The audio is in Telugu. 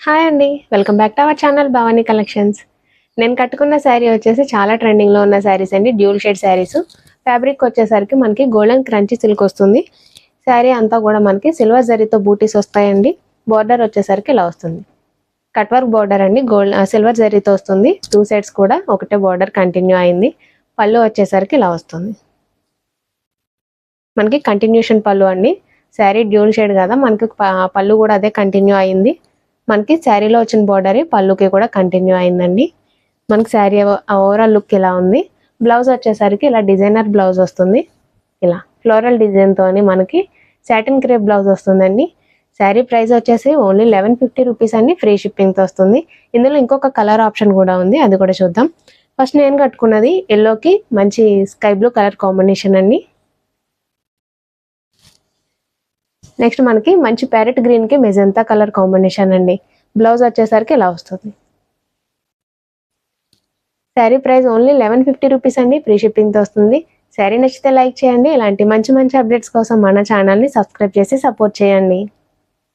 హాయ్ అండి, welcome back to our channel Bhavani collections. నేను కట్టుకున్న శారీ వచ్చేసి చాలా ట్రెండింగ్లో ఉన్న శారీస్ అండి, డ్యూల్ షేడ్ శారీస్. ఫ్యాబ్రిక్ వచ్చేసరికి మనకి గోల్డెన్ క్రంచీ సిల్క్ వస్తుంది. శారీ అంతా కూడా మనకి సిల్వర్ జరీతో బూటీస్ వస్తాయండి. బార్డర్ వచ్చేసరికి ఇలా వస్తుంది, కట్ వర్క్ బార్డర్ అండి, సిల్వర్ జరీతో వస్తుంది. టూ సైడ్స్ కూడా ఒకటే బార్డర్ కంటిన్యూ అయింది. పళ్ళు వచ్చేసరికి ఇలా వస్తుంది, మనకి కంటిన్యూషన్ పళ్ళు అండి. శారీ డ్యూల్ షేడ్ కదా, మనకి పళ్ళు కూడా అదే కంటిన్యూ అయింది. మనకి శారీలో వచ్చిన బార్డర్ పళ్ళుకి కూడా కంటిన్యూ అయిందండి. మనకి శారీ ఓవరాల్ లుక్ ఇలా ఉంది. బ్లౌజ్ వచ్చేసరికి ఇలా డిజైనర్ బ్లౌజ్ వస్తుంది, ఇలా ఫ్లోరల్ డిజైన్తో మనకి సాటిన్ క్రేప్ బ్లౌజ్ వస్తుందండి. శారీ ప్రైస్ వచ్చేసి ఓన్లీ 1150 రూపీస్ అండి, ఫ్రీ షిప్పింగ్తో వస్తుంది. ఇందులో ఇంకొక కలర్ ఆప్షన్ కూడా ఉంది, అది కూడా చూద్దాం. ఫస్ట్ నేను కట్టుకున్నది ఎల్లోకి మంచి స్కై బ్లూ కలర్ కాంబినేషన్ అండి. నెక్స్ట్ మనకి మంచి ప్యారెట్ గ్రీన్కి మెజంతా కలర్ కాంబినేషన్ అండి. బ్లౌజ్ వచ్చేసరికి ఇలా వస్తుంది. శారీ ప్రైస్ ఓన్లీ 1150 రూపీస్ అండి, ఫ్రీ షిప్పింగ్తో వస్తుంది. శారీ నచ్చితే లైక్ చేయండి. ఇలాంటి మంచి మంచి అప్డేట్స్ కోసం మన ఛానల్ని సబ్స్క్రైబ్ చేసి సపోర్ట్ చేయండి.